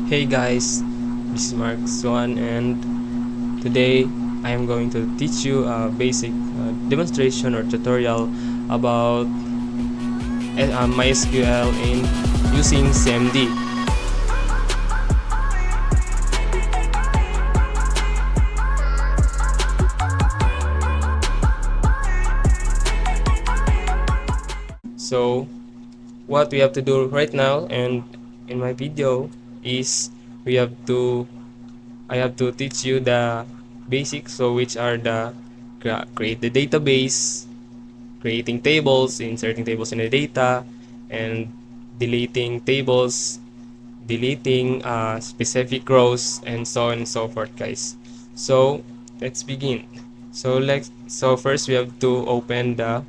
Hey guys, this is Mark Swan, and today I am going to teach you a basic demonstration or tutorial about MySQL in using CMD. So what we have to do right now and in my video is we have to I have to teach you the basics, so which are the create the database, creating tables, inserting tables in the data, and deleting tables, deleting specific rows, and so on and so forth, guys. So let's begin. So first we have to open the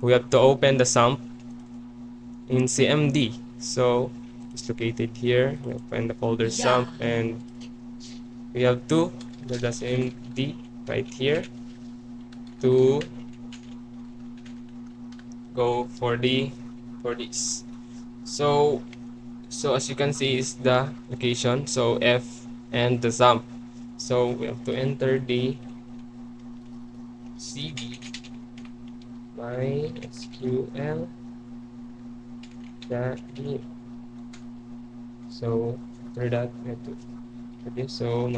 xampp in CMD. So it's located here. We open the folder xampp, and we have to the CMD right here to go for this. So as you can see is the location, so F and the xampp. So we have to enter the cd mysql .in. So after that we have to do this. So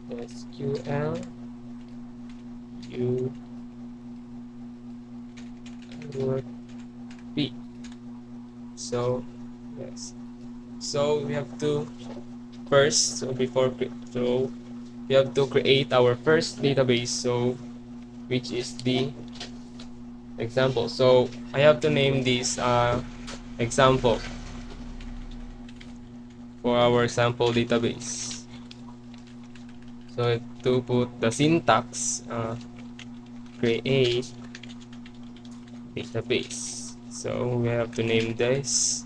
mysql u p. So yes, so we have to first, so we have to create our first database, so which is the example. So I have to name this example for our sample database. So to put the syntax, create database, so we have to name this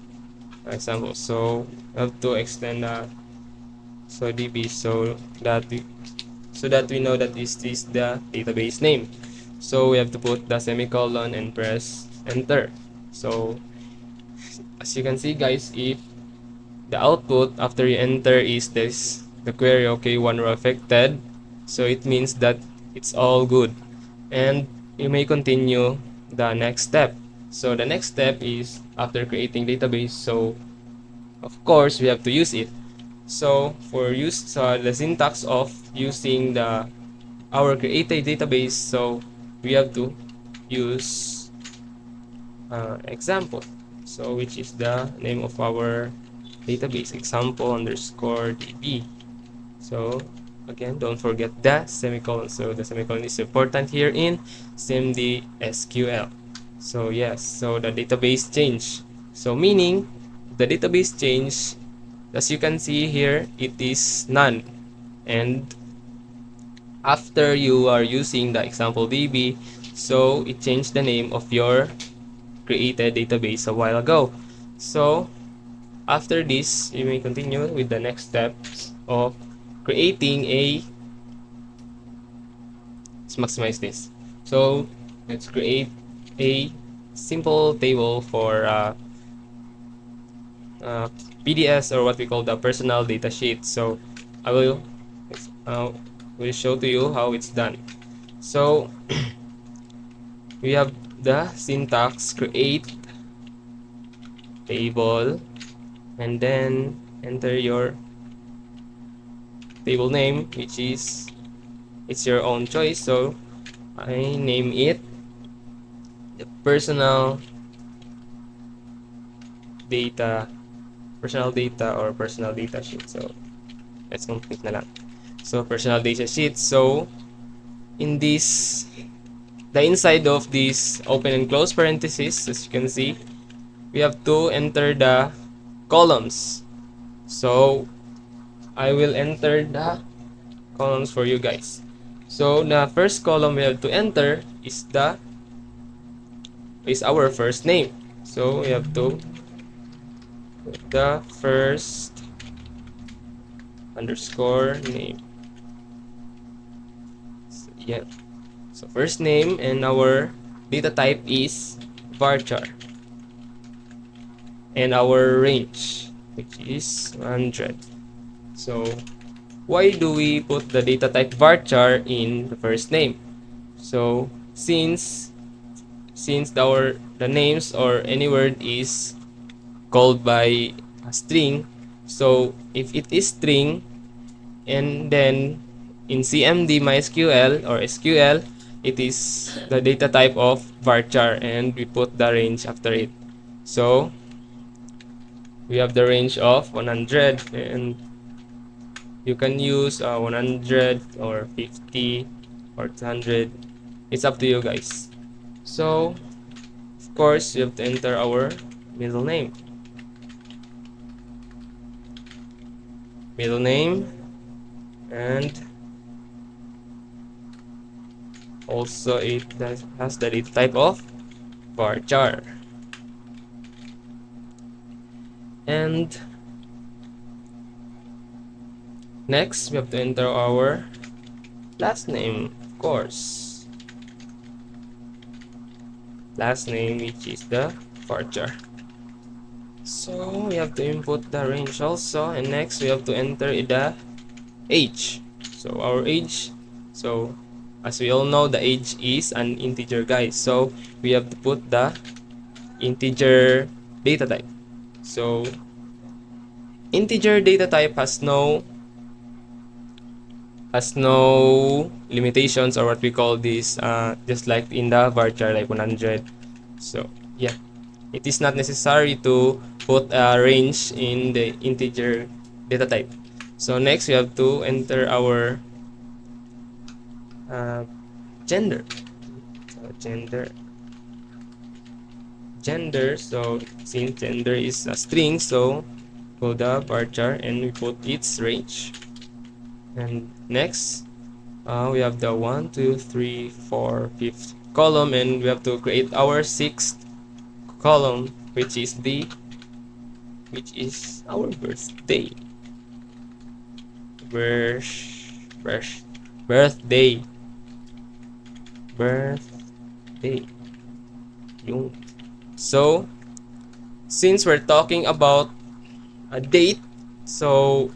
example. So we have to extend so db, so that we know that this is the database name. So we have to put the semicolon and press enter. So as you can see, guys, if the output after you enter is this, the query, okay, one row affected, so it means that it's all good, and you may continue the next step. So the next step is after creating database, so of course we have to use it. So the syntax of using our created database, so we have to use example, so which is the name of our database, example underscore db. So again, don't forget the semicolon. So the semicolon is important here in CMD SQL. So yes, so the database change, so meaning the database change, as you can see here, it is none. And after you are using the example db, so it changed the name of your created database a while ago. So after this, you may continue with the next steps of creating let's maximize this. So let's create a simple table for PDS, or what we call the personal data sheet. So I will show to you how it's done. So we have the syntax create table, and then enter your table name, which is, it's your own choice. So I name it the data personal data or personal data sheet. So let's complete na lang. So personal data sheet. So in this, the inside of this open and close parenthesis, as you can see, we have to enter the columns. So I will enter the columns for you guys. So the first column we have to enter is our first name. So we have to put the first underscore name. So, yeah. So first name, and our data type is varchar, and our range which is 100. So why do we put the data type varchar in the first name? So since the names or any word is called by a string, so if it is string, and then in CMD MySQL or SQL, it is the data type of varchar, and we put the range after it. So we have the range of 100, and you can use 100 or 50 or 200. It's up to you guys. So of course you have to enter our middle name. And also it has the data type of varchar. And next we have to enter our last name, of course. Last name, which is the varchar. So we have to input the range also, and next we have to enter the age. So our age, so as we all know, the age is an integer, guys. So we have to put the integer data type. So integer data type has no limitations, or what we call this, just like in the varchar, like 100. So yeah, it is not necessary to put a range in the integer data type. So next we have to enter our uh, gender. So gender. So since gender is a string, so go the varchar and we put its range. And next we have the 1 2 3 4 5th column, and we have to create our 6th column, which is our birthday. birth birthday birthday Yung. So since we're talking about a date, so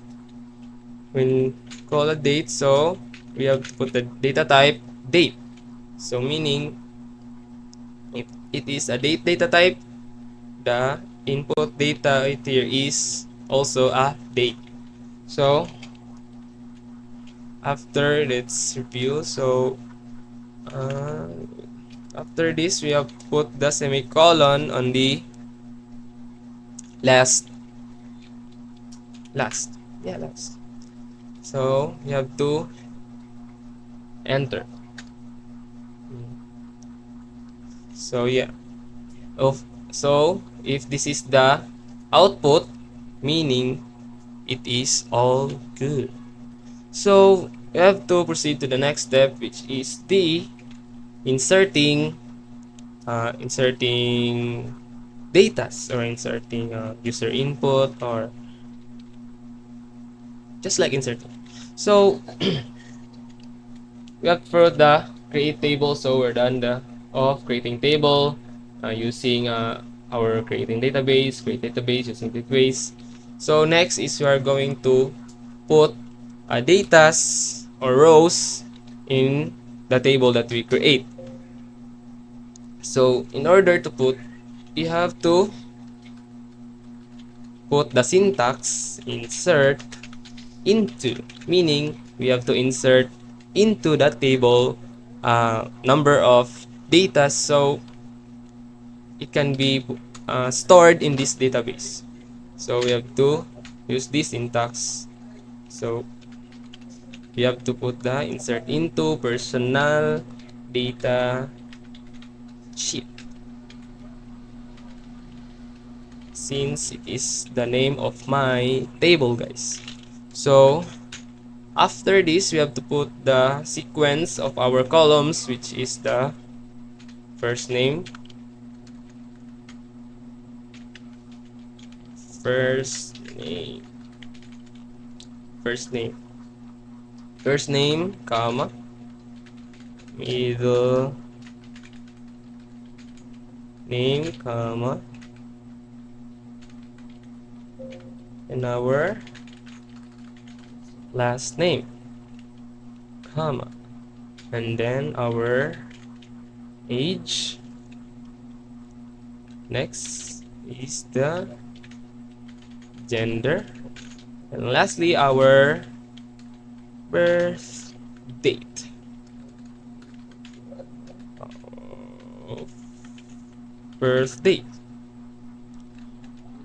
when call a date, so we have to put the data type date. So meaning if it is a data type, the input data here is also a date. So after, let's review. So uh, after this we have put the semicolon on the last last yeah last. So you have to enter. So yeah, of so if this is the output, meaning it is all good. So we have to proceed to the next step, which is the inserting data, or inserting user input, or just like inserting. So we have for the create table. So we're done of creating table using our create database using database. So next is we are going to put datas or rows in the table that we create. So in order to put, you have to put the syntax insert into, meaning we have to insert into the table number of data, so it can be stored in this database. So we have to use this syntax. So we have to put the insert into personal data sheet, since it is the name of my table, guys. So after this we have to put the sequence of our columns, which is the first name first name first name first name, comma, middle name, comma, and our last name, comma, and then our age. Next is the gender, and lastly our birth date. Birth date.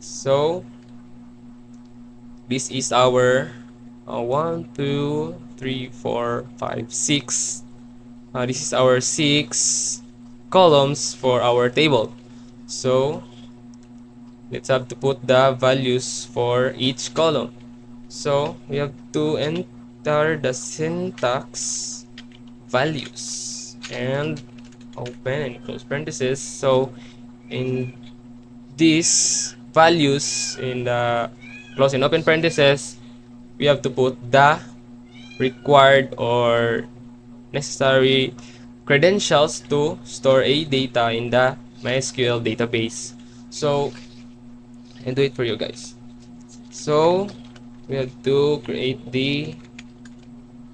So this is our 1, 2, 3, 4, 5, 6. This is our 6 columns for our table. So let's have to put the values for each column. So we have to enter the syntax values and open and close parentheses. So in these values in the close and open parentheses, we have to put the required or necessary credentials to store a data in the MySQL database. So I'll do it for you guys. So we have to create the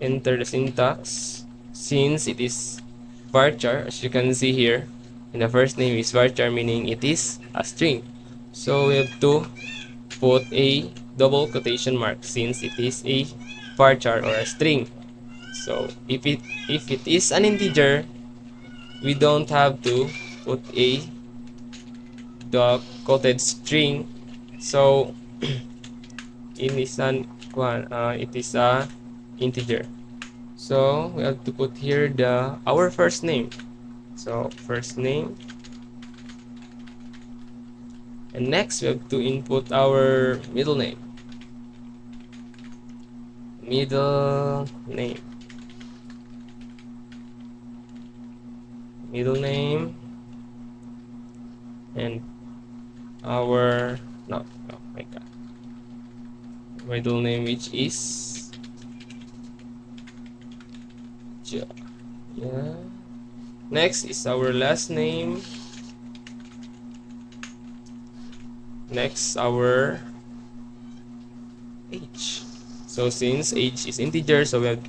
enter the syntax. Since it is varchar, as you can see here, and the first name is varchar, meaning it is a string. So we have to put a double quotation mark since it is a varchar or a string. So if it is an integer, we don't have to put a the quoted string. So it is a integer. So we have to put here the our first name. So first name, and next we have to input our middle name. Middle name. Middle name and our no my god. Middle name, which is yeah. Next is our last name. Next our age. So since age is integer, so we have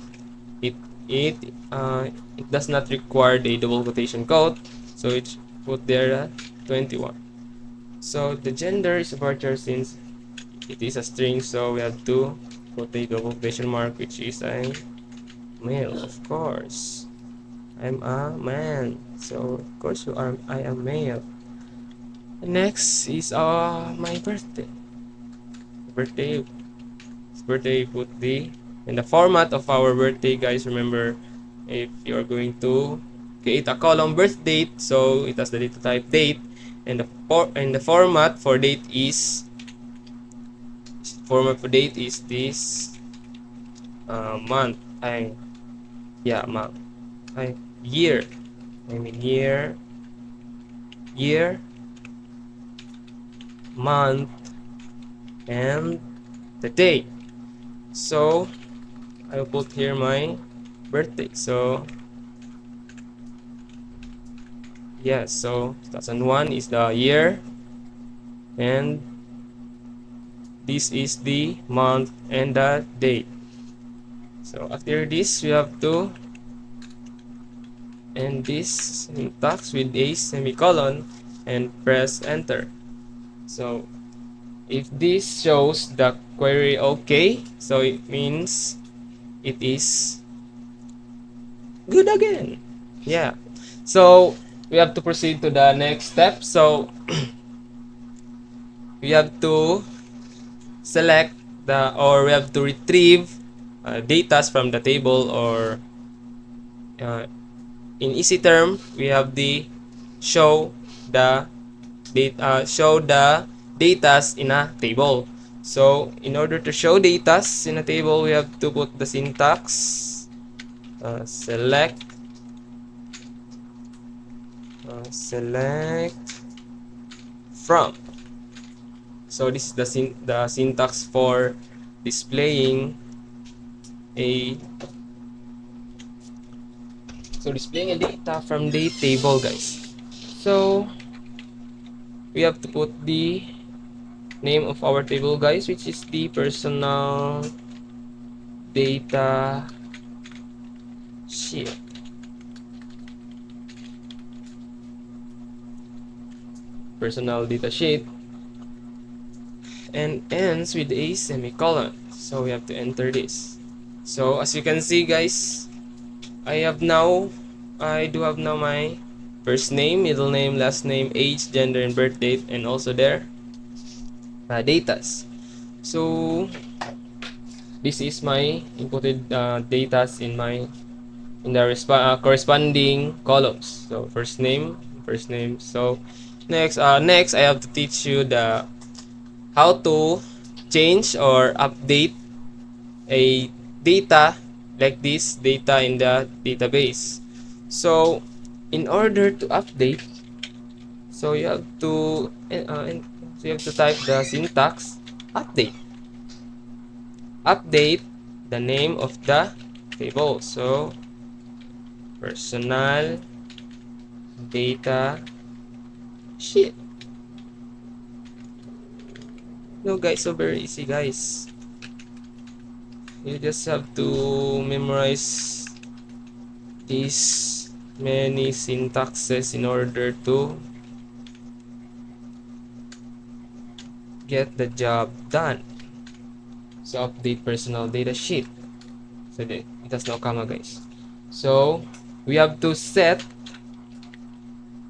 it it does not require the double quotation code, so it put there 21. So the gender is varchar since it is a string, so we have to put a double quotation mark, which is a male, of course. I'm a man, so of course I am male. Next is my birthday. Birthday put the in the format of our birthday, guys. Remember, if you are going to create a column birth date, so it has the data type date, and the format for date is this month. Month. Year. I mean year, month, and the day. So I will put here my birthday. So yeah, so 2001 is the year, and this is the month and the day. So after this, we have to end this syntax with a semicolon and press enter. So if this shows the query okay, so it means it is good again. Yeah. So we have to proceed to the next step. So we have to select we have to retrieve data from the table, or in easy term, we have the show the datas in a table. So in order to show datas in a table, we have to put the syntax select from. So this is the syntax for displaying a data from the table, guys. So we have to put the name of our table, guys, which is the personal data sheet. Personal data sheet, and ends with a semicolon. So we have to enter this. So as you can see, guys, I do have now my first name, middle name, last name, age, gender, and birth date, and also their datas. So this is my inputted datas in the corresponding columns. So first name, first name. So next I have to teach you the how to change or update a data like this data in the database. So in order to update, so you have to type the syntax update. Update the name of the table. So personal data sheet. No, guys, so very easy, guys. You just have to memorize these many syntaxes in order to get the job done. So update personal data sheet. So it has no comma, guys. So we have to set.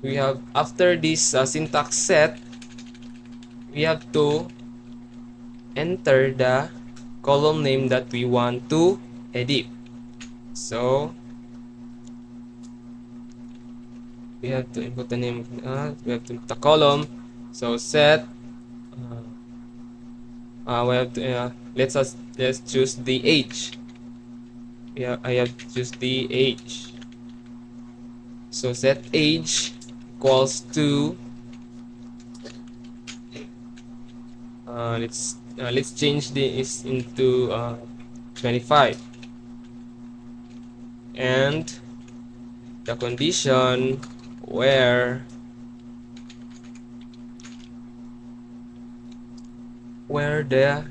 We have after this syntax set, we have to enter the column name that we want to edit. So we have to input the name. We have to input the column. So set. We have to let's choose the age. Yeah, I have to choose the age. So set age equals to let's change this into 25, and the condition where the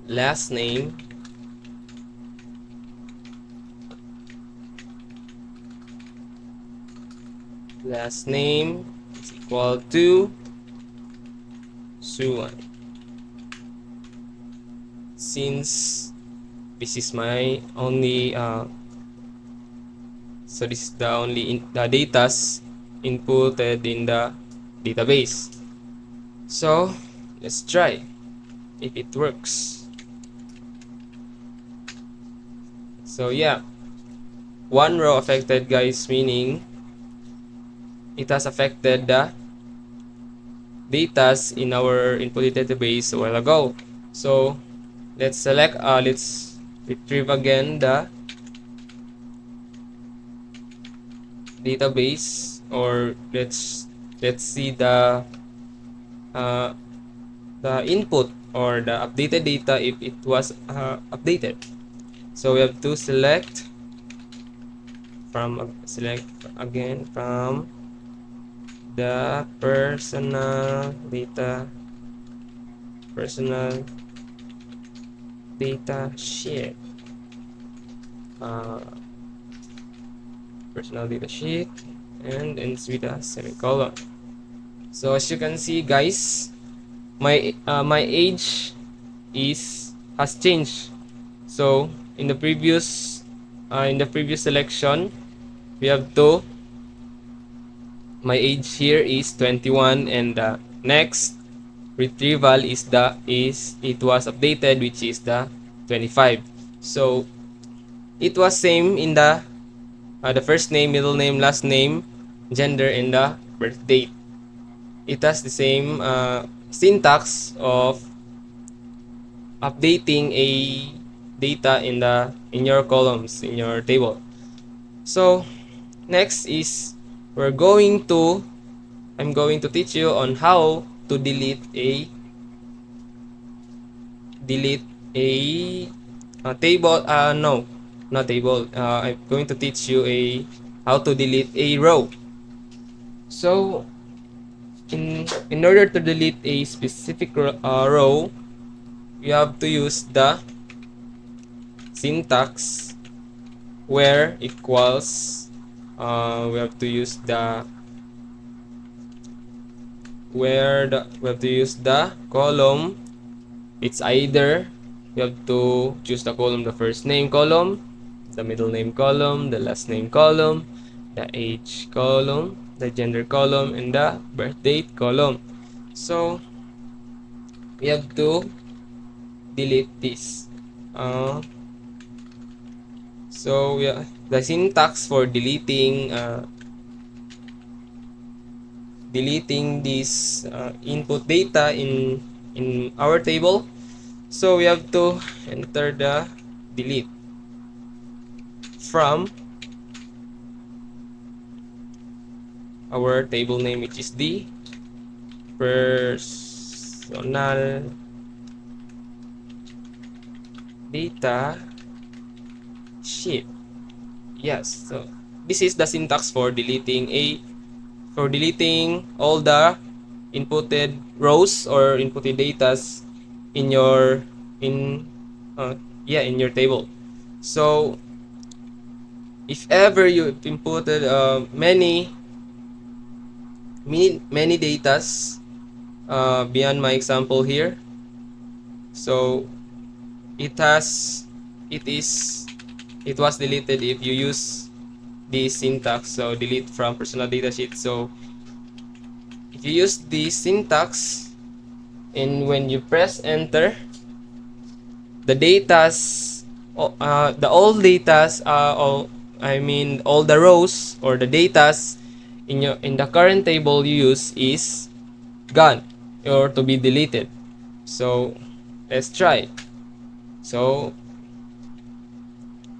last name is equal to Suan. Since this is my only so this is the only the datas inputted in the database. So let's try if it works. So yeah, one row affected, guys, meaning it has affected the datas in our input database a while ago. So let's retrieve again the database, or let's see uh, the input or the updated data if it was updated. So we have to select again from the personal data sheet, personal data sheet, and ends with a semicolon. So as you can see, guys, my age has changed. So in the previous selection, we have to my age here is 21, and the next retrieval is it was updated, which is the 25. So it was same in the first name, middle name, last name, gender, and the birth date. It has the same syntax of updating a data in your columns in your table. So next is I'm going to teach you on how to delete a table. No, not table. I'm going to teach you how to delete a row. So in order to delete a specific row, you have to use the syntax where equals. We have to use the we have to use the column. It's either you have to choose the column, the first name column, the middle name column, the last name column, the age column, the gender column, and the birth date column. So we have to delete this. So yeah, the syntax for deleting this input data in our table. So we have to enter the delete from our table name, which is the personal data sheet. Yes, so this is the syntax for deleting all the inputted rows or inputted datas in your in in your table. So if ever you inputted many datas beyond my example here, so it has it is it was deleted if you use this syntax. So delete from personal data sheet. So if you use this syntax and when you press enter, the datas the all datas all the rows or the datas in the current table you use is gone or to be deleted. So let's try. So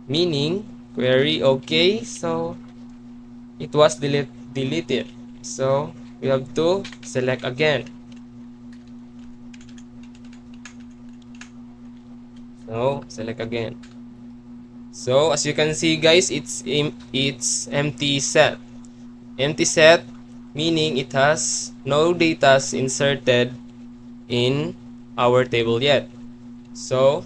meaning query okay, so it was deleted. So we have to select again. So select again. So as you can see guys, it's empty set. Empty set meaning it has no data inserted in our table yet. So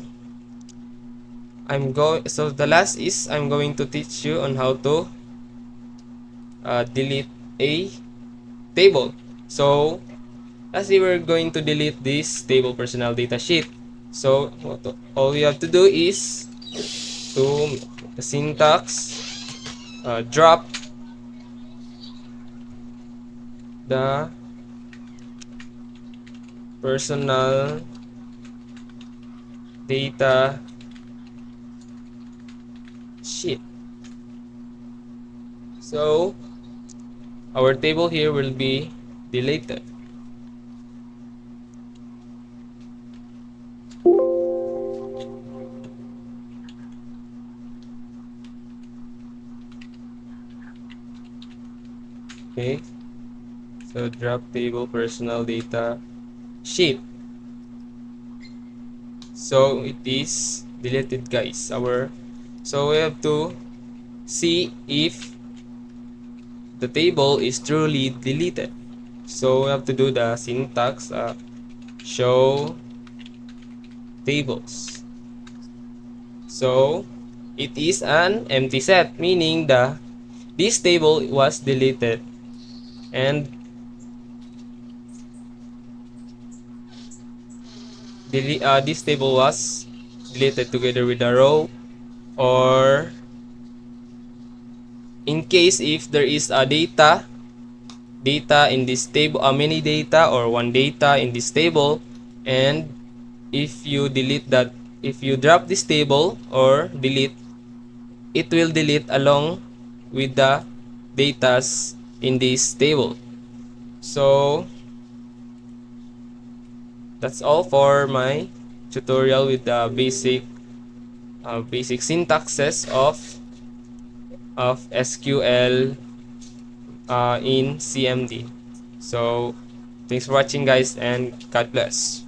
the last is I'm going to teach you on how to delete a table. So lastly, we're going to delete this table personal data sheet. So all you have to do is to the syntax drop the personal data sheet. So our table here will be deleted. Okay, so drop table personal data sheet. So it is deleted guys. So we have to see if the table is truly deleted. So we have to do the syntax show tables. So it is an empty set, meaning this table was deleted and this table was deleted together with the row, or in case if there is a data in this table, many data or one data in this table, and if you if you drop this table or delete, it will delete along with the datas in this table. So that's all for my tutorial with the basic syntaxes of SQL in CMD. So thanks for watching guys, and God bless.